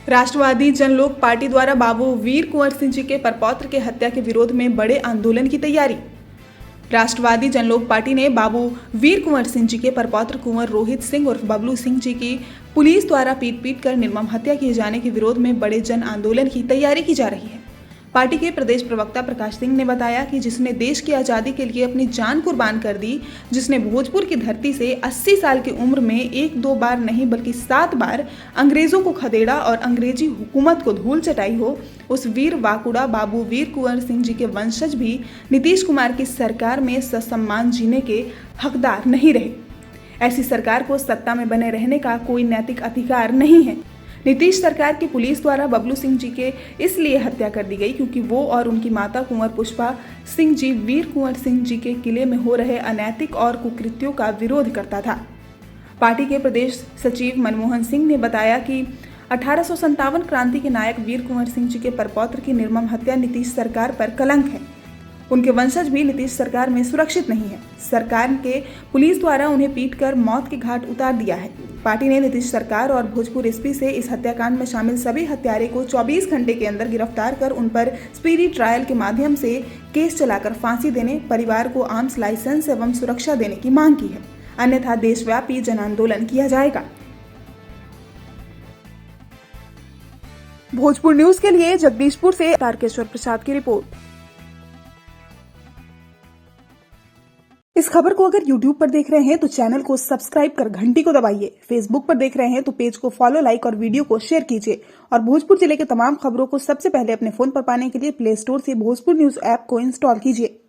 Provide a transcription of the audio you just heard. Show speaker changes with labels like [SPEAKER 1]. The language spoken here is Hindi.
[SPEAKER 1] राष्ट्रवादी जनलोक पार्टी द्वारा बाबू वीर कुंवर सिंह जी के परपौत्र के हत्या के विरोध में बड़े आंदोलन की तैयारी। राष्ट्रवादी जनलोक पार्टी ने बाबू वीर कुंवर सिंह जी के परपौत्र कुंवर रोहित सिंह उर्फ बबलू सिंह जी की पुलिस द्वारा पीट कर निर्मम हत्या किए जाने के विरोध में बड़े जन आंदोलन की तैयारी की जा रही है। पार्टी के प्रदेश प्रवक्ता प्रकाश सिंह ने बताया कि जिसने देश की आज़ादी के लिए अपनी जान कुर्बान कर दी, जिसने भोजपुर की धरती से 80 साल की उम्र में एक दो बार नहीं बल्कि 7 बार अंग्रेजों को खदेड़ा और अंग्रेजी हुकूमत को धूल चटाई हो, उस वीर वाकुड़ा बाबू वीर कुंवर सिंह जी के वंशज भी नीतीश कुमार की सरकार में ससम्मान जीने के हकदार नहीं रहे। ऐसी सरकार को सत्ता में बने रहने का कोई नैतिक अधिकार नहीं है। नीतीश सरकार की पुलिस द्वारा बबलू सिंह जी के इसलिए हत्या कर दी गई क्योंकि वो और उनकी माता कुंवर पुष्पा सिंह जी वीर कुंवर सिंह जी के किले में हो रहे अनैतिक और कुकृत्यों का विरोध करता था। पार्टी के प्रदेश सचिव मनमोहन सिंह ने बताया कि 1857 क्रांति के नायक वीर कुंवर सिंह जी के परपौत्र की निर्मम हत्या नीतीश सरकार पर कलंक है। उनके वंशज भी नीतीश सरकार में सुरक्षित नहीं है। सरकार के पुलिस द्वारा उन्हें पीटकर मौत के घाट उतार दिया है। पार्टी ने नीतीश सरकार और भोजपुर एसपी से इस हत्याकांड में शामिल सभी हत्यारे को 24 घंटे के अंदर गिरफ्तार कर उन पर स्पीडी ट्रायल के माध्यम से केस चलाकर फांसी देने, परिवार को आर्म्स लाइसेंस एवं सुरक्षा देने की मांग की है। अन्यथा देशव्यापी जन आंदोलन किया जाएगा। भोजपुर न्यूज के लिए जगदीशपुर से तारकेश्वर प्रसाद की रिपोर्ट। इस खबर को अगर YouTube पर देख रहे हैं तो चैनल को सब्सक्राइब कर घंटी को दबाइए। Facebook पर देख रहे हैं तो पेज को फॉलो, लाइक और वीडियो को शेयर कीजिए। और भोजपुर जिले के तमाम खबरों को सबसे पहले अपने फोन पर पाने के लिए प्ले स्टोर से भोजपुर न्यूज ऐप को इंस्टॉल कीजिए।